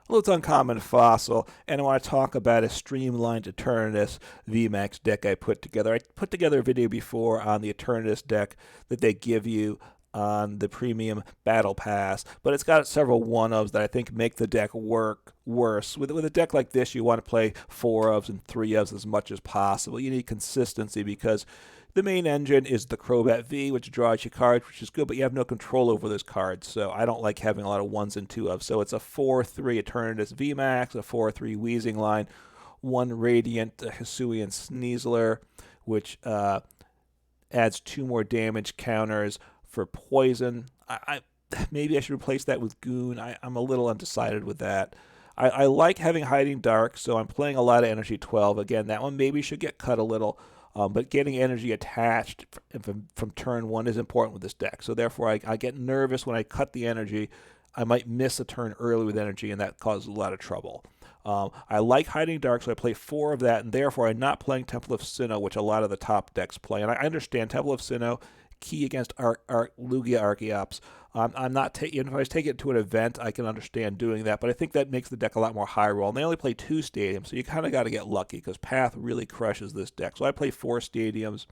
Well, it's Uncommon Fossil, and I want to talk about a streamlined Eternatus VMAX deck I put together. I put together a video before on the Eternatus deck that they give you on the premium battle pass, but it's got several one-ofs that I think make the deck work worse. With a deck like this, you want to play 4-ofs and 3-ofs as much as possible. You need consistency because the main engine is the Crobat V, which draws you cards, which is good, but you have no control over those cards, so I don't like having a lot of 1s and 2-ofs. So it's a 4-3 Eternatus VMAX, a 4-3 Weezing line, 1 Radiant Hisuian Sneasler, which adds 2 more damage counters for poison. Maybe I should replace that with Goon. I'm a little undecided with that. I like having Hiding Dark, so I'm playing a lot of Energy 12. Again, that one maybe should get cut a little. But getting energy attached from turn 1 is important with this deck. So therefore, I get nervous when I cut the energy. I might miss a turn early with energy, and that causes a lot of trouble. I like Hiding Dark, so I play 4 of that, and therefore I'm not playing Temple of Sinnoh, which a lot of the top decks play. And I understand Temple of Sinnoh, key against Lugia Archeops. I'm not taking. If I was taking it to an event, I can understand doing that, but I think that makes the deck a lot more high roll. And they only play 2 stadiums, so you kind of got to get lucky because Path really crushes this deck. So I play 4 stadiums,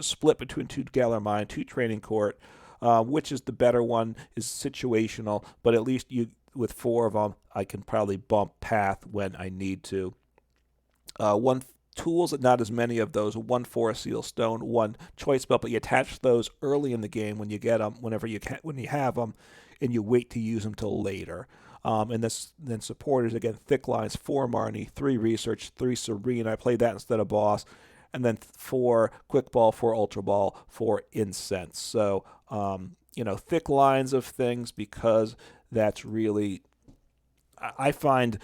split between 2 Galar Mine, 2 Training Court. Which is the better one is situational, but at least with 4 of them, I can probably bump Path when I need to. 1 tools, not as many of those. 1 Forest Seal Stone, 1 Choice Belt, but you attach those early in the game when you get them, when you have them, and you wait to use them till later. And then supporters, again, thick lines, 4 Marnie, 3 Research, 3 Serena. I played that instead of Boss. And then 4 Quick Ball, 4 Ultra Ball, 4 Incense. So, thick lines of things because that's really, I find,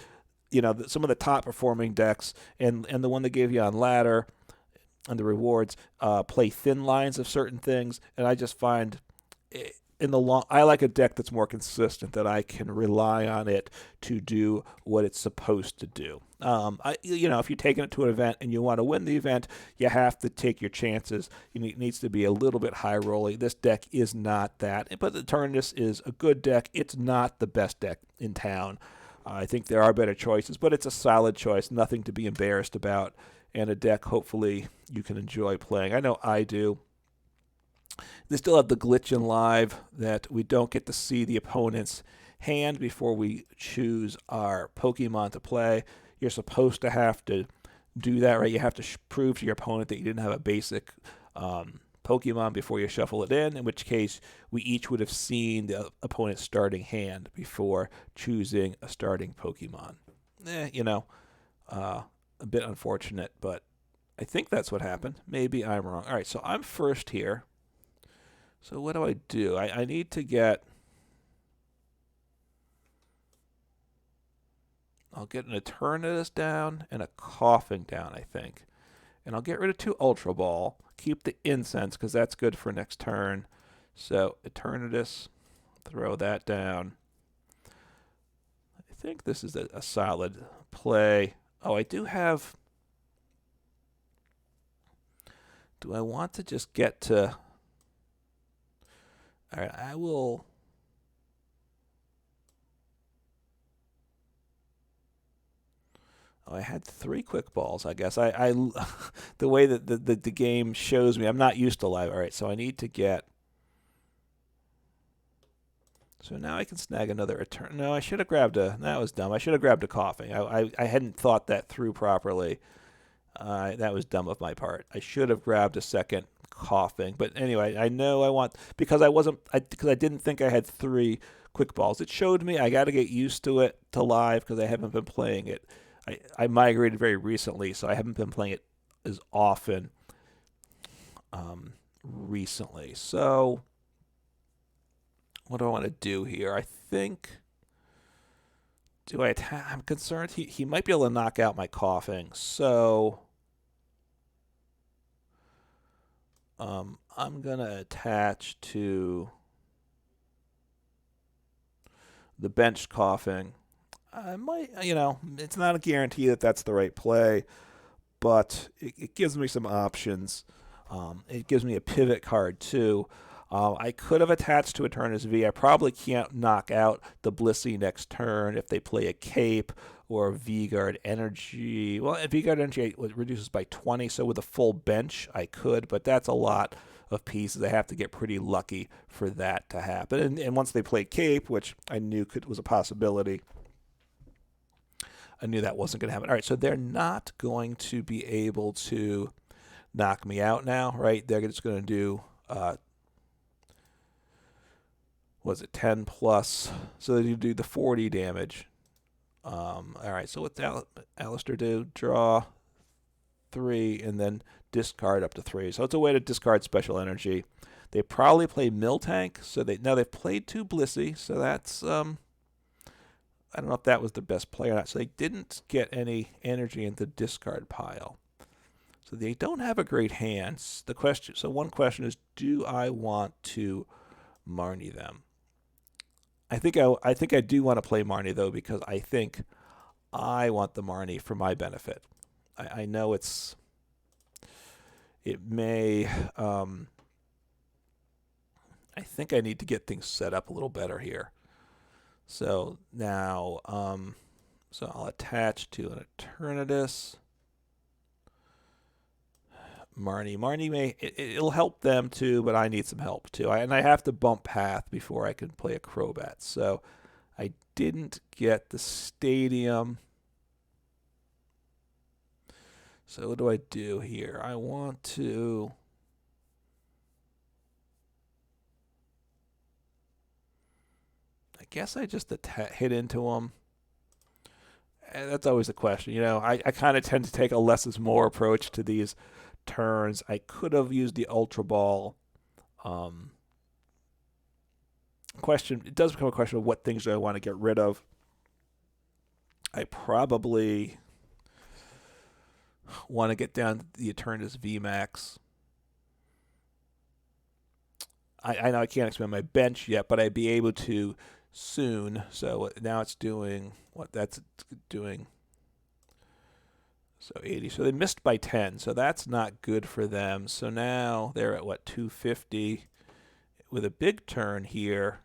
some of the top performing decks and the one that gave you on ladder and the rewards play thin lines of certain things, and I just find I like a deck that's more consistent, that I can rely on it to do what it's supposed to do. If you're taking it to an event and you want to win the event, you have to take your chances. It needs to be a little bit high rolling. This deck is not that, but the Eternatus is a good deck. It's not the best deck in town. I think there are better choices, but it's a solid choice, nothing to be embarrassed about, and a deck hopefully you can enjoy playing. I know I do. They still have the glitch in live that we don't get to see the opponent's hand before we choose our Pokemon to play. You're supposed to have to do that, right? You have to prove to your opponent that you didn't have a basic Pokemon before you shuffle it in which case we each would have seen the opponent's starting hand before choosing a starting Pokemon. A bit unfortunate, but I think that's what happened. Maybe I'm wrong. All right, so I'm first here. So what do? I need to get... I'll get an Eternatus down and a Koffing down, I think. And I'll get rid of 2 Ultra Ball. Keep the Incense, because that's good for next turn. So, Eternatus, throw that down. I think this is a solid play. Oh, I do have... Do I want to just get to... All right, I will... I had 3 quick balls, I guess. I the way that the game shows me, I'm not used to live. All right, so I need to get... So now I can snag another return. No, I should have grabbed a... That was dumb. I should have grabbed a Koffing. I hadn't thought that through properly. That was dumb of my part. I should have grabbed a second Koffing. But anyway, I know I want... Because I didn't think I had 3 quick balls. It showed me I got to get used to it to live because I haven't been playing it. I migrated very recently, so I haven't been playing it as often recently. So, what do I want to do here? I think... Do I attack? I'm concerned he might be able to knock out my Koffing, so... I'm going to attach to the bench Koffing. I might, it's not a guarantee that that's the right play, but it gives me some options. It gives me a pivot card, too. I could have attached to Eternatus V. I probably can't knock out the Blissey next turn if they play a Cape or V-Guard Energy. Well, V-Guard Energy reduces by 20, so with a full bench I could, but that's a lot of pieces. I have to get pretty lucky for that to happen. And once they play Cape, which I knew was a possibility, I knew that wasn't going to happen. All right, so they're not going to be able to knock me out now, right? They're just going to do... was it 10 plus? So they do the 40 damage. All right, so what's Alistair do? Draw 3 and then discard up to 3. So it's a way to discard special energy. They probably play Miltank, so they've played 2 Blissey, so that's I don't know if that was the best play or not. So they didn't get any energy in the discard pile. So they don't have a great hand. So one question is, do I want to Marnie them? I think I do want to play Marnie though, because I think I want the Marnie for my benefit. I know it may. I think I need to get things set up a little better here. So now, so I'll attach to an Eternatus. Marnie may, it'll help them too, but I need some help too. And I have to bump path before I can play a Crobat. So I didn't get the stadium. So what do I do here? I want to... I guess I just hit into them. And that's always the question. You know, I kind of tend to take a less is more approach to these turns. I could have used the Ultra Ball. It does become a question of what things do I want to get rid of. I probably want to get down to the Eternatus VMAX. I know I can't expand my bench yet, but I'd be able to soon. So now it's doing what that's doing. So 80. So they missed by 10. So that's not good for them. So now they're at what, 250 with a big turn here.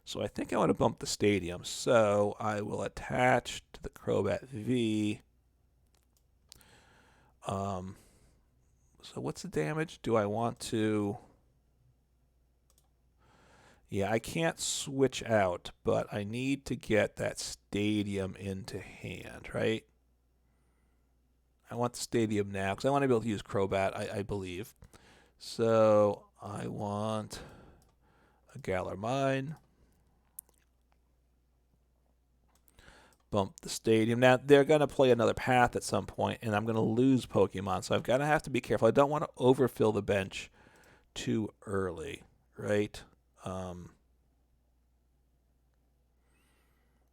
So I think I want to bump the stadium. So I will attach to the Crobat V. So what's the damage? Do I want to... Yeah, I can't switch out, but I need to get that stadium into hand, right? I want the stadium now, because I want to be able to use Crobat, I believe. So I want a Galar Mine. Bump the stadium. Now, they're going to play another path at some point, and I'm going to lose Pokemon, so I've got to have to be careful. I don't want to overfill the bench too early, right?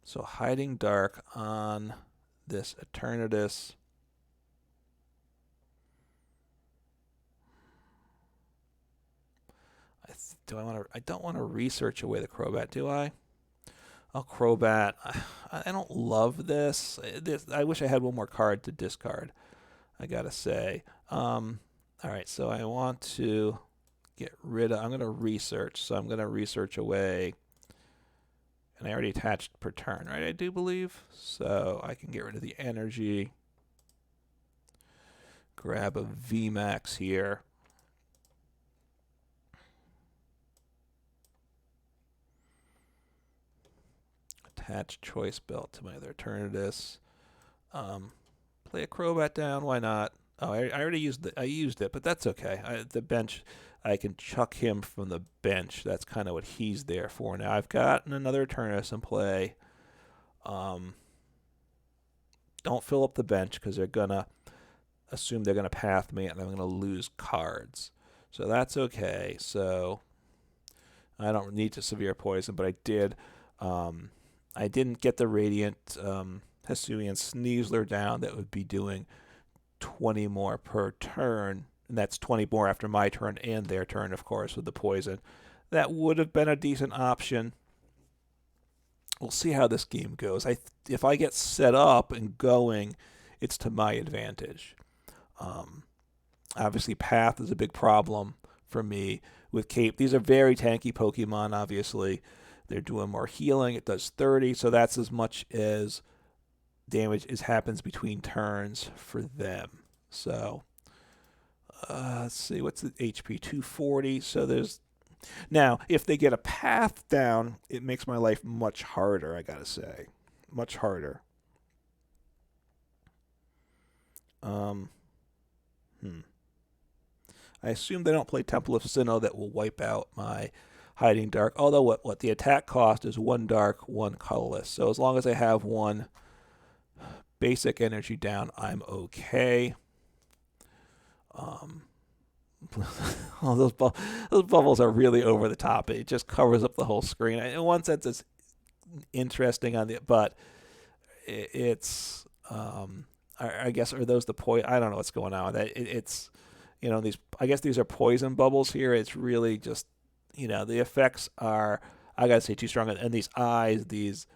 So Hiding Dark on this Eternatus. I don't want to research away the Crobat, do I? Oh, Crobat. I don't love this. I wish I had one more card to discard, I gotta say. All right, so I want to get rid of... I'm going to research. So I'm going to research away. And I already attached per turn, right? I do believe. So I can get rid of the energy. Grab a VMAX here. Attach Choice Belt to my other Eternatus. Play a Crobat down. Why not? Oh, I already used it. I used it, but that's okay. The bench, I can chuck him from the bench. That's kind of what he's there for now. I've got another Eternatus in play. Don't fill up the bench because they're gonna assume they're gonna path me, and I'm gonna lose cards. So that's okay. So I don't need to severe poison, but I did. I didn't get the Radiant Hisuian Sneasler down. That would be doing 20 more per turn, and that's 20 more after my turn and their turn, of course, with the poison. That would have been a decent option. We'll see how this game goes. If I get set up and going, it's to my advantage. Obviously, Path is a big problem for me with Cape. These are very tanky Pokemon, obviously. They're doing more healing. It does 30, so that's as much as damage as happens between turns for them. So, let's see, what's the HP? 240. So there's... Now, if they get a Path down, it makes my life much harder, I gotta say. Much harder. I assume they don't play Temple of Sinnoh that will wipe out my Hiding Dark. Although what the attack cost is 1 dark, 1 colorless. So as long as I have 1 basic energy down, I'm okay. Oh, those bubbles are really over the top. It just covers up the whole screen. In one sense, it's interesting but it's I guess, are those the poison? I don't know what's going on with that. It's these. I guess these are poison bubbles here. It's really just the effects are, I gotta say, too strong. And these eyes,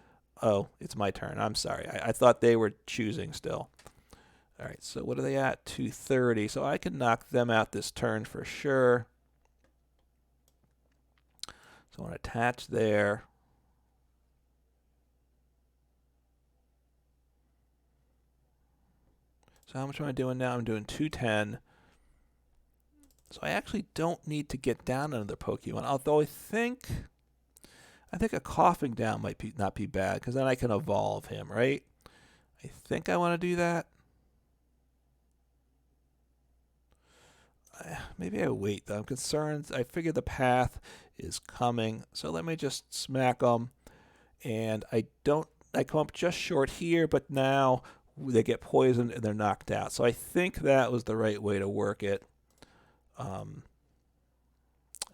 oh, it's my turn. I'm sorry. I thought they were choosing still. All right, so what are they at? 230. So I can knock them out this turn for sure. So I want to attach there. So how much am I doing now? I'm doing 210. So I actually don't need to get down another Pokemon, although I think a Koffing down might not be bad, because then I can evolve him, right? I think I want to do that. Maybe I wait, though. I'm concerned. I figure the Path is coming, so let me just smack them. And I come up just short here, but now they get poisoned and they're knocked out. So I think that was the right way to work it.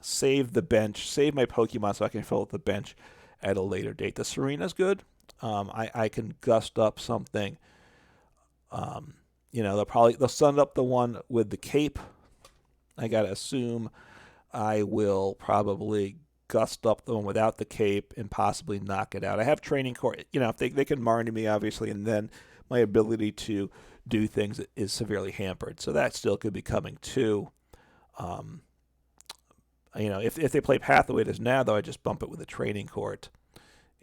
Save the bench, save my Pokemon so I can fill up the bench at a later date. The Serena's good. I can gust up something. They'll send up the one with the cape. I gotta assume I will probably gust up the one without the cape and possibly knock it out. I have Training Court. If they can Marnie me, obviously, and then my ability to do things is severely hampered. So that still could be coming too. If they play Path the way it is now, though, I just bump it with a Training Court.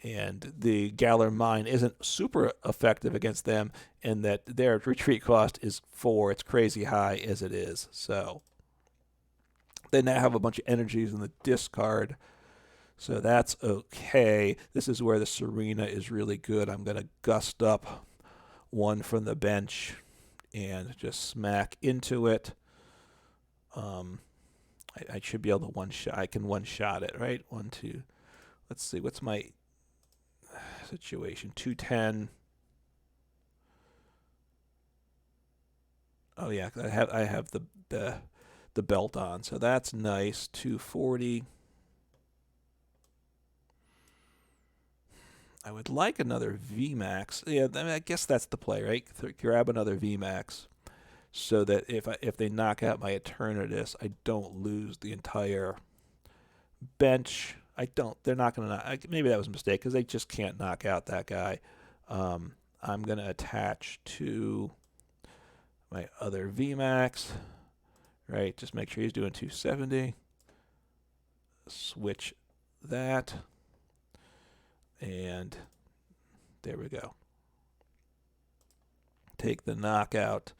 And the Galar Mine isn't super effective against them in that their retreat cost is 4. It's crazy high as it is. So they now have a bunch of energies in the discard. So that's okay. This is where the Serena is really good. I'm going to gust up one from the bench and just smack into it. I should be able to one-shot. I can one-shot it, right? 1, 2. Let's see. What's my situation? 210. Oh yeah, I have the belt on, so that's nice. 240. I would like another VMAX. Yeah, I guess that's the play, right? Grab another VMAX, so that if they knock out my Eternatus, I don't lose the entire bench. They're not going to. Maybe that was a mistake because they just can't knock out that guy. I'm going to attach to my other VMAX, right? Just make sure he's doing 270. Switch that. And there we go. Take the knockout.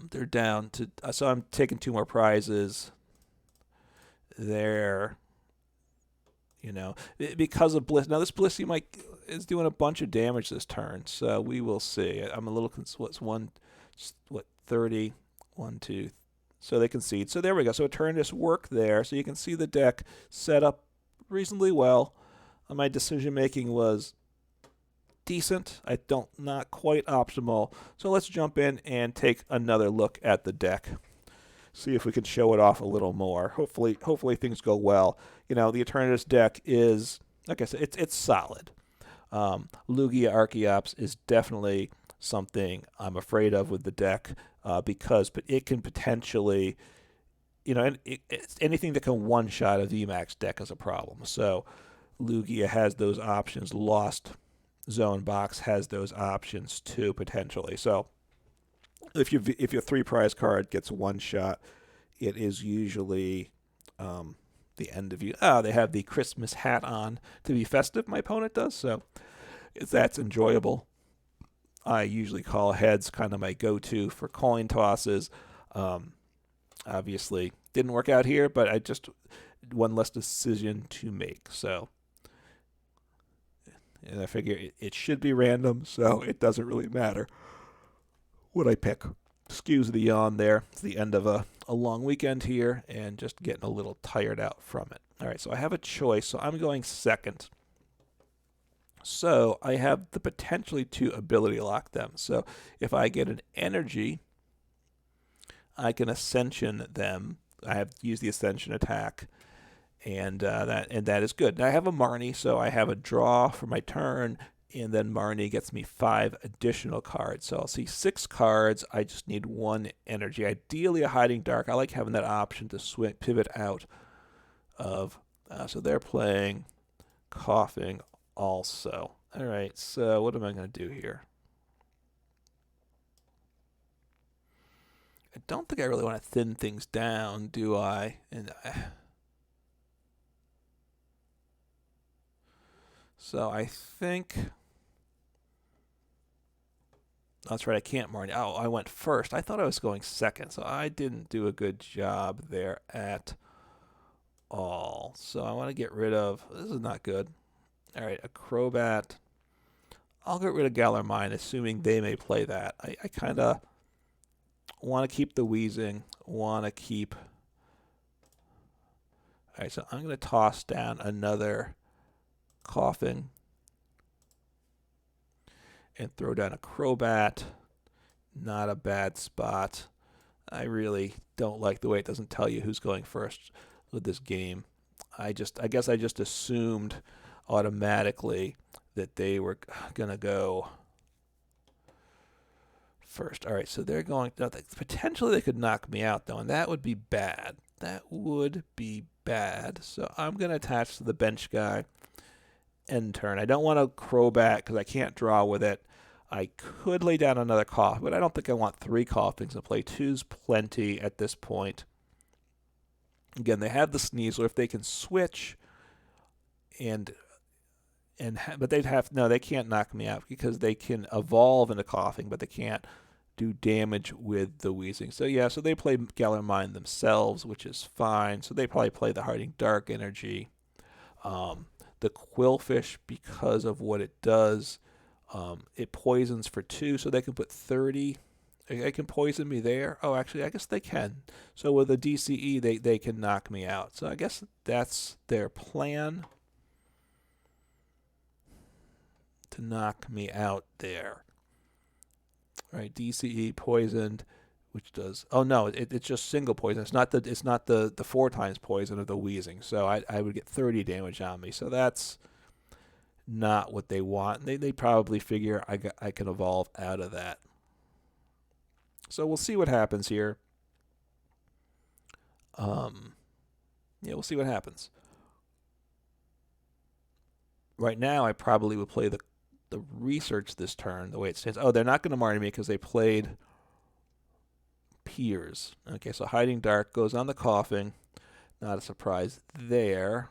They're down to... So I'm taking 2 more prizes. There. Because of Bliss. Now this Blissey is doing a bunch of damage this turn, so we will see. I'm a little... What's 30? 1, 2... So they concede. So there we go. So Eternatus worked there. So you can see the deck set up reasonably well. My decision making was decent. Not quite optimal. So let's jump in and take another look at the deck. See if we can show it off a little more. Hopefully things go well. The Eternatus deck is, like I said, it's solid. Lugia Archeops is definitely something I'm afraid of with the deck because it can potentially, anything that can one-shot a VMAX deck is a problem. So Lugia has those options. Lost Zone Box has those options too, potentially. So if your 3 prize card gets 1 shot, it is usually the end of you. They have the Christmas hat on to be festive. My opponent does, so that's enjoyable. I usually call heads, kind of my go-to for coin tosses. Obviously, didn't work out here, but I just one less decision to make. So, and I figure it should be random, so it doesn't really matter what I pick. Excuse the yawn there. It's the end of a long weekend here, and just getting a little tired out from it. All right, so I have a choice, so I'm going second. So I have the potentially to ability lock them. So if I get an energy, I can ascension them. I have to use the ascension attack, and that is good. Now I have a Marnie, so I have a draw for my turn, and then Marnie gets me 5 additional cards. So I'll see 6 cards. I just need 1 energy. Ideally a Hiding Dark. I like having that option to pivot out of. So they're playing Koffing also. All right, so what am I going to do here? I don't think I really want to thin things down, do I? And so I think that's right. I can't Marnie. Oh, I went first. I thought I was going second, so I didn't do a good job there at all. So I want to get rid of. This is not good. All right, a Crobat. I'll get rid of Galar Mine, assuming they may play that. I kind of want to keep the Weezing. Want to keep. All right, so I'm going to toss down another Koffing and throw down a Crobat. Not a bad spot. I really don't like the way it doesn't tell you who's going first with this game. I guess I just assumed automatically that they were gonna go first. All right, so they're going. Potentially they could knock me out though, and that would be bad. That would be bad. So I'm gonna attach to the bench guy. End turn. I don't want a Crobat because I can't draw with it. I could lay down another Koffing, but I don't think I want 3 Koffings to play. 2's plenty at this point. Again, they have the Sneasler. If they can switch, but they'd have no. They can't knock me out because they can evolve into Koffing, but they can't do damage with the Weezing. So yeah, so they play Galar Mine themselves, which is fine. So they probably play the Hiding Dark energy. The Qwilfish, because of what it does, it poisons for 2, so they can put 30. They can poison me there. Oh, actually, I guess they can. So with a DCE, they can knock me out. So I guess that's their plan, to knock me out there. All right, DCE poisoned, which does. Oh no, it's just single poison. It's not the 4 times poison of the Weezing. So I would get 30 damage on me. So that's not what they want. They probably figure I can evolve out of that. So we'll see what happens here. Yeah, we'll see what happens. Right now, I probably would play the research this turn the way it stands. Oh, they're not going to Marnie me because they played Piers. Okay, so Hiding Dark goes on the Koffing. Not a surprise there.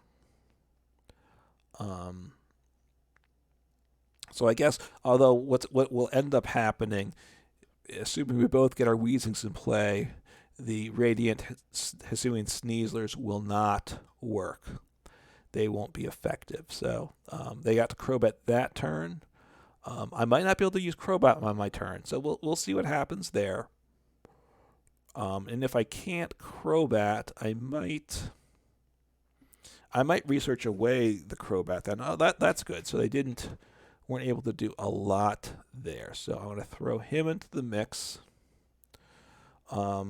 So I guess, although what will end up happening, assuming we both get our Weezings in play, the Radiant Hisuian Sneaslers will not work. They won't be effective. So they got to Crobat that turn. I might not be able to use Crobat on my turn. So we'll see what happens there. And if I can't Crobat, I might research away the Crobat then. Oh, that's good. So they weren't able to do a lot there. So I want to throw him into the mix. I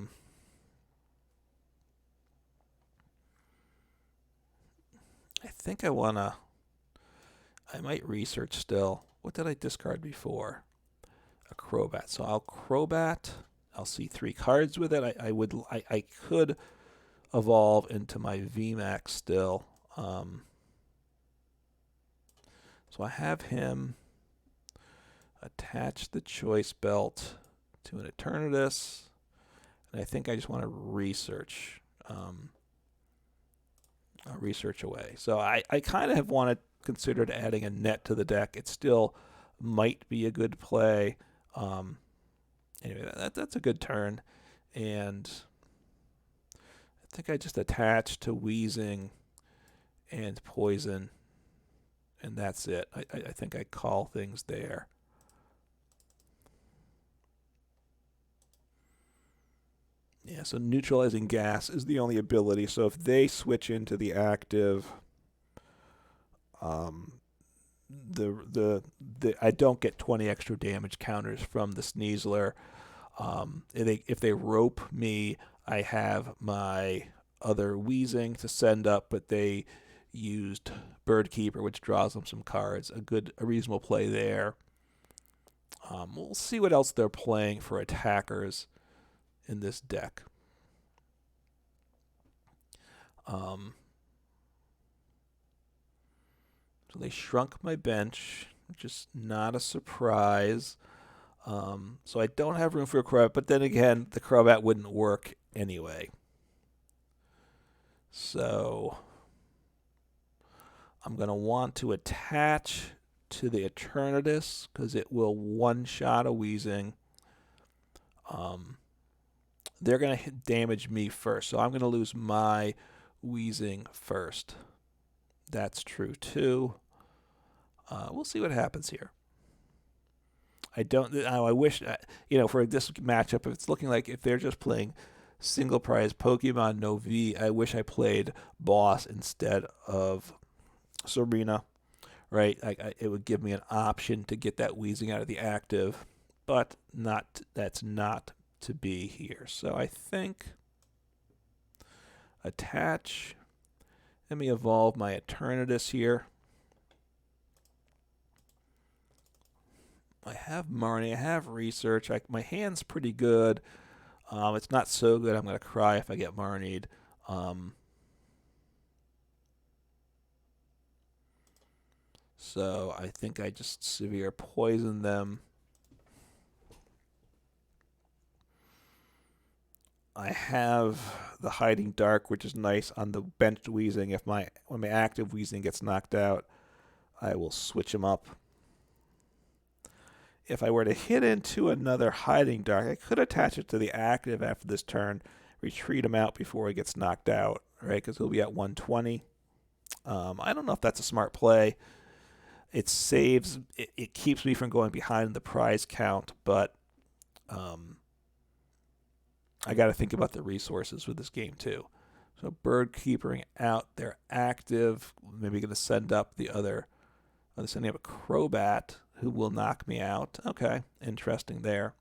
think I might research still. What did I discard before? A Crobat. So I'll Crobat. I'll see 3 cards with it. I could evolve into my VMAX still. So I have him attach the Choice Belt to an Eternatus, and I think I just want to research away. So I kind of have considered adding a net to the deck. It still might be a good play. Anyway, that's a good turn, and I think I just attach to Weezing and Poison, and that's it. I think I call things there. Yeah, so neutralizing gas is the only ability. So if they switch into the active, I don't get 20 extra damage counters from the Sneasler. If they rope me, I have my other Weezing to send up, but they used Bird Keeper, which draws them some cards. A reasonable play there. We'll see what else they're playing for attackers in this deck. So they shrunk my bench, which is not a surprise. So I don't have room for a Crobat, but then again, the Crobat wouldn't work anyway. So I'm going to want to attach to the Eternatus because it will one-shot a Weezing. They're going to damage me first, so I'm going to lose my Weezing first. That's true too. We'll see what happens here. I wish, for this matchup, if it's looking like if they're just playing single prize Pokemon no V, I wish I played Boss instead of Serena, right? It would give me an option to get that Weezing out of the active, but that's not to be here. So I think attach. Let me evolve my Eternatus here. I have Marnie, I have Research. My hand's pretty good. It's not so good I'm going to cry if I get Marnied. So I think I just severe poison them. I have the Hiding Dark, which is nice on the benched Weezing. When my active Weezing gets knocked out, I will switch him up. If I were to hit into another Hiding Dark, I could attach it to the active after this turn, retreat him out before he gets knocked out, right? Because he'll be at 120. I don't know if that's a smart play. It saves, it keeps me from going behind the prize count, but I got to think about the resources with this game too. So Bird Keepering out, they're active. Maybe going to send up the other. They're sending up a Crobat who will knock me out. Okay, interesting there.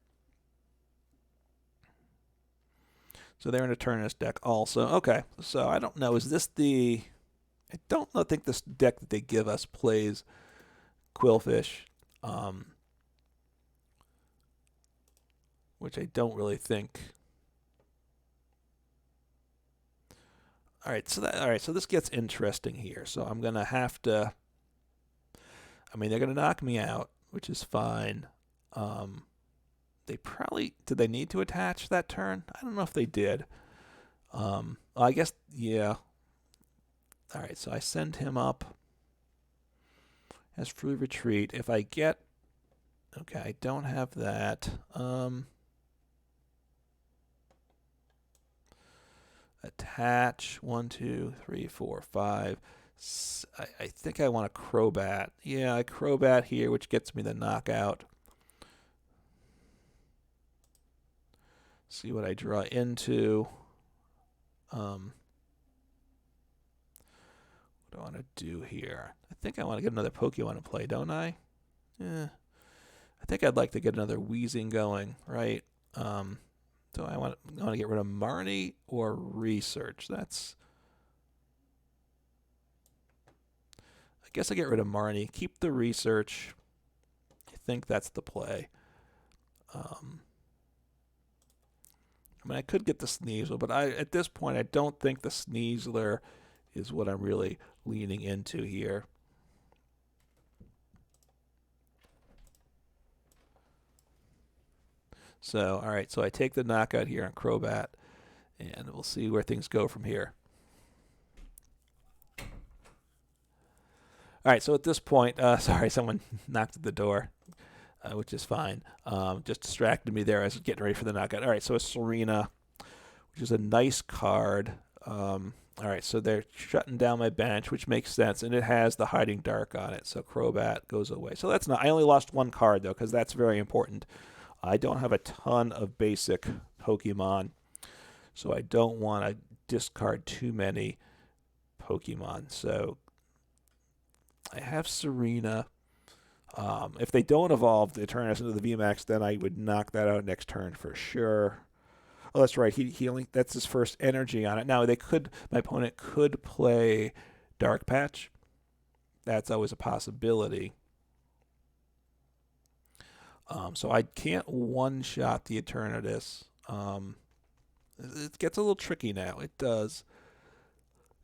So they're in a Eternatus deck also. Okay, so I don't know. Is this the... I don't think this deck that they give us plays Qwilfish, which I don't really think. All right, so this gets interesting here. So I'm gonna have to. I mean, they're gonna knock me out, which is fine. Did they need to attach that turn? I don't know if they did. I guess, yeah. All right, so I send him up as free retreat. If I get, okay, I don't have that. Attach 1, 2, 3, 4, 5. I think I want a Crobat. Yeah, a Crobat here, which gets me the knockout. See what I draw into. What do I want to do here? I think I want to get another Pokemon to play, don't I? I think I'd like to get another Weezing going, right? So I want to get rid of Marnie or Research. I guess I get rid of Marnie. Keep the Research. I think that's the play. I mean, I could get the Sneasler, but at this point, I don't think the Sneasler is what I'm really leaning into here. So, all right, so I take the knockout here on Crobat, and we'll see where things go from here. All right, so at this point, sorry, someone knocked at the door, which is fine. Just distracted me there as I was getting ready for the knockout. All right, so it's Serena, which is a nice card. All right, so they're shutting down my bench, which makes sense, and it has the Hiding Dark on it, so Crobat goes away. So that's not. I only lost one card, though, because that's very important. I don't have a ton of basic Pokemon, so I don't want to discard too many Pokemon. So I have Serena. If they don't evolve the Eternatus into the VMAX, then I would knock that out next turn for sure. Oh, that's right. He only, that's his first energy on it. Now my opponent could play Dark Patch. That's always a possibility. So I can't one-shot the Eternatus. It gets a little tricky now. It does.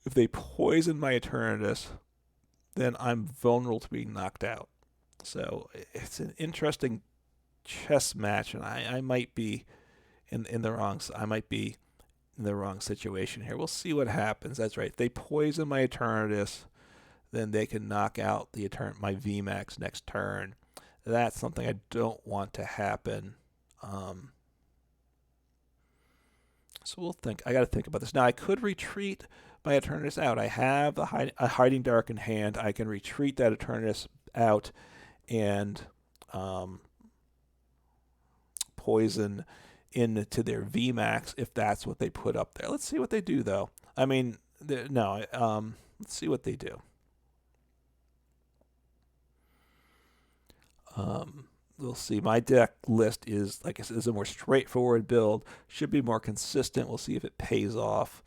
If they poison my Eternatus, then I'm vulnerable to being knocked out. So it's an interesting chess match, and I might be in the wrong situation here. We'll see what happens. That's right. If they poison my Eternatus, then they can knock out my VMAX next turn. That's something I don't want to happen. So we'll think. I got to think about this. Now I could retreat my Eternatus out. I have a Hiding Dark in hand. I can retreat that Eternatus out and poison into their VMAX if that's what they put up there. Let's see what they do, though. I mean, no. Let's see what they do. We'll see. My deck list is, like I said, is a more straightforward build. Should be more consistent. We'll see if it pays off.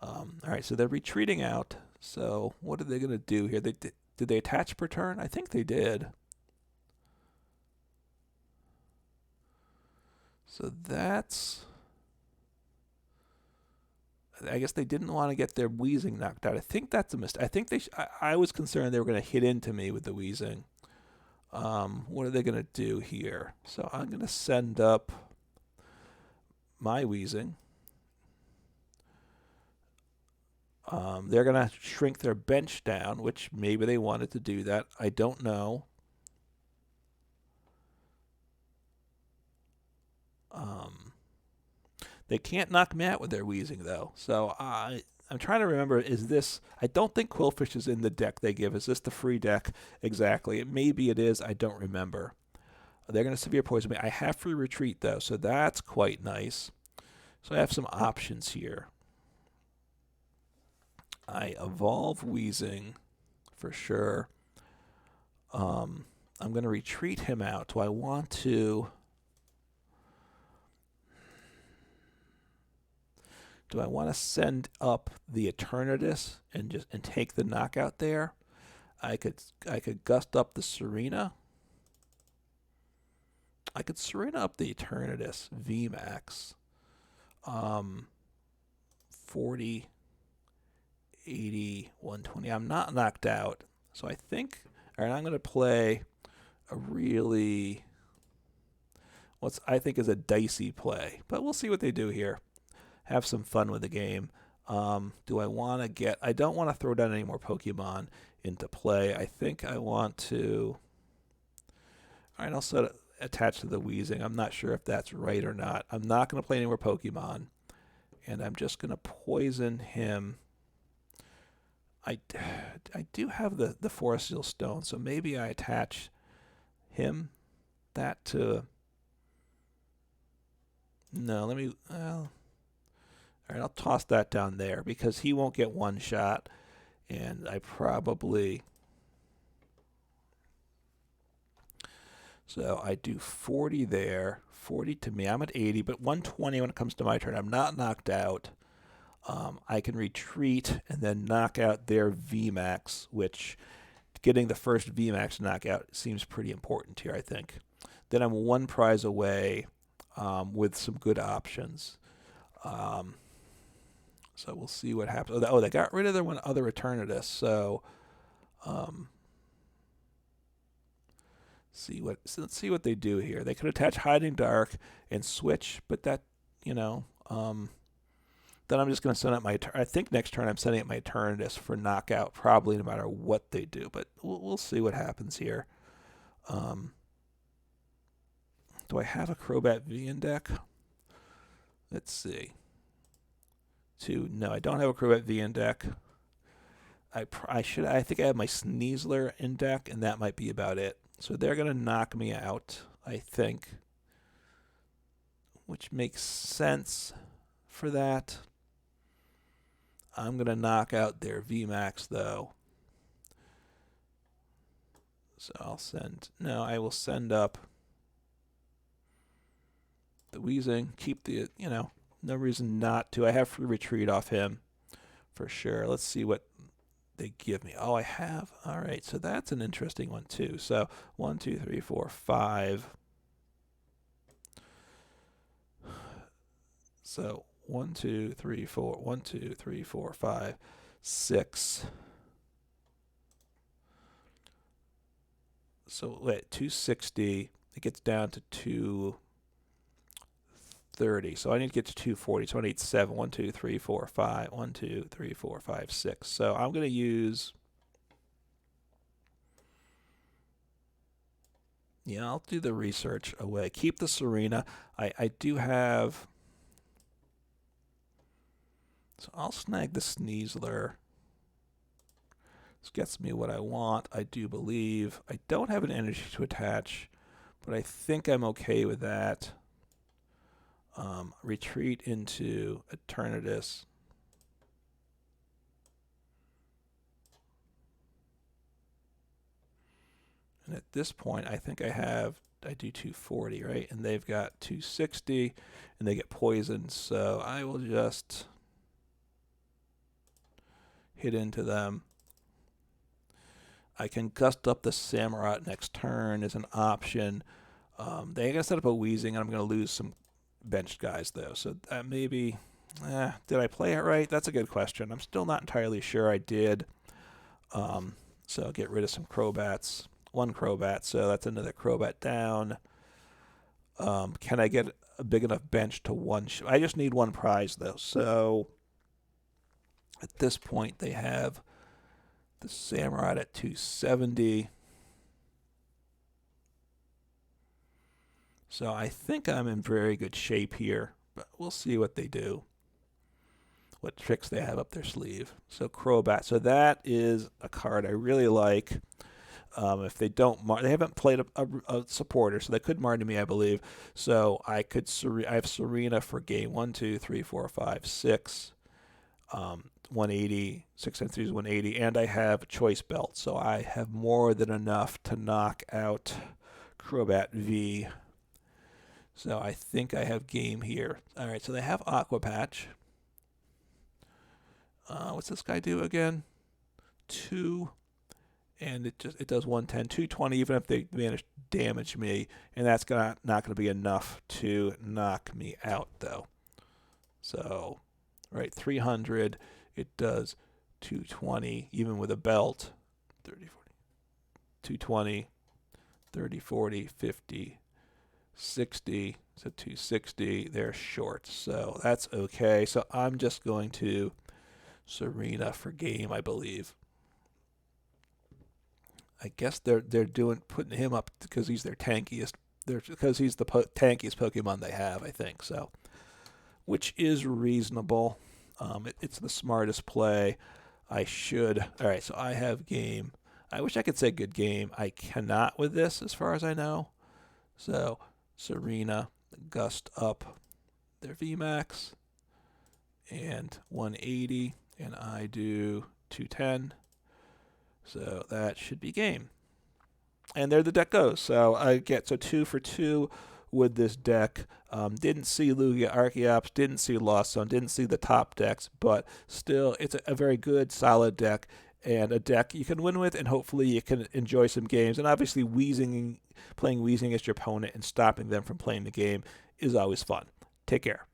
All right, so they're retreating out. So what are they going to do here? Did they attach per turn? I think they did. So that's... I guess they didn't want to get their Weezing knocked out. I think that's a mistake. I think I was concerned they were going to hit into me with the Weezing. What are they going to do here? So I'm going to send up my Weezing. They're going to shrink their bench down, which maybe they wanted to do that. I don't know. They can't knock me out with their Weezing, though. So I'm trying to remember, is this... I don't think Qwilfish is in the deck they give. Is this the free deck exactly? Maybe it is. I don't remember. They're going to severe poison me. I have free retreat, though, so that's quite nice. So I have some options here. I evolve Weezing for sure. I'm going to retreat him out. Do I want to... Do I want to send up the Eternatus and take the knockout there? I could gust up the Serena. I could Serena up the Eternatus VMAX. 40, 80, 120. I'm not knocked out, so I think. All right, I'm going to play a really I think is a dicey play, but we'll see what they do here. Have some fun with the game. Do I want to get... I don't want to throw down any more Pokemon into play. I think I want to... All right, I'll set it attached to the Weezing. I'm not sure if that's right or not. I'm not going to play any more Pokemon, and I'm just going to poison him. I do have the Forest Seal Stone, so maybe I attach that to... No, let me... All right, I'll toss that down there because he won't get one shot, and I probably... So I do 40 there, 40 to me. I'm at 80, but 120 when it comes to my turn. I'm not knocked out. I can retreat and then knock out their VMAX, which getting the first VMAX knockout seems pretty important here, I think. Then I'm one prize away with some good options. So we'll see what happens. Oh, they got rid of their one other Eternatus. So Let's see what they do here. They could attach Hiding Dark and switch, but that, you know, then I'm just going to send out my. I think next turn I'm sending out my Eternatus for knockout, probably no matter what they do. But we'll see what happens here. Do I have a Crobat V in deck? Let's see. No, I don't have a Crobat V in deck. I think I have my Sneasler in deck, and that might be about it. So they're going to knock me out, I think, which makes sense for that. I'm going to knock out their VMAX, though. So I will send up the Weezing, keep the, no reason not to. I have free retreat off him for sure. Let's see what they give me. Oh, I have. All right, so that's an interesting one too. So 1, 2, 3, 4, 5. So 1, 2, 3, 4. 1, 2, 3, 4, 5, 6. So wait, 260. It gets down to 230. So I need to get to 240. So I need 7. 1, 2, 3, 4, 5. 1, 2, 3, 4, 5, 6. So I'm going to use. Yeah, I'll do the research away. Keep the Serena. I do have. So I'll snag the Sneasler. This gets me what I want, I do believe. I don't have an energy to attach, but I think I'm okay with that. Retreat into Eternatus. And at this point, I think I do 240, right? And they've got 260, and they get poisoned, so I will just hit into them. I can gust up the Samurott next turn as an option. They're going to set up a Weezing, and I'm going to lose some benched guys, though. So that maybe... did I play it right? That's a good question. I'm still not entirely sure I did. So I'll get rid of some Crobats. One Crobat, so that's another Crobat down. Can I get a big enough bench to one? I just need one prize, though. So at this point, they have the Samurott at 270. So I think I'm in very good shape here, but we'll see what they do, what tricks they have up their sleeve. So Crobat. So that is a card I really like. If they don't, they haven't played a supporter, so they could Marnie me, I believe. So I have Serena for game 1, 2, 3, 4, 5, 6. 180, 6 and 3 is 180, and I have Choice Belt, so I have more than enough to knock out Crobat V. So I think I have game here. All right, so they have Aqua Patch. What's this guy do again? 2, and it does 110, 220, even if they manage to damage me, and that's not going to be enough to knock me out, though. So, right, 300. It does 220, even with a belt. 30, 40, 220, 30, 40, 50, 60. So 260. They're short, so that's okay. So I'm just going to Serena for game, I believe. I guess they're putting him up because he's their tankiest. Because he's the tankiest Pokemon they have, I think. So, which is reasonable. It's the smartest play. All right, so I have game. I wish I could say good game. I cannot with this, as far as I know. So Serena, gust up their VMAX, and 180, and I do 210. So that should be game. And there the deck goes. So I get 2 for 2 with this deck. Didn't see Lugia Archeops, didn't see Lost Zone, didn't see the top decks, but still it's a very good, solid deck, and a deck you can win with, and hopefully you can enjoy some games. And obviously playing Weezing as your opponent and stopping them from playing the game is always fun. Take care.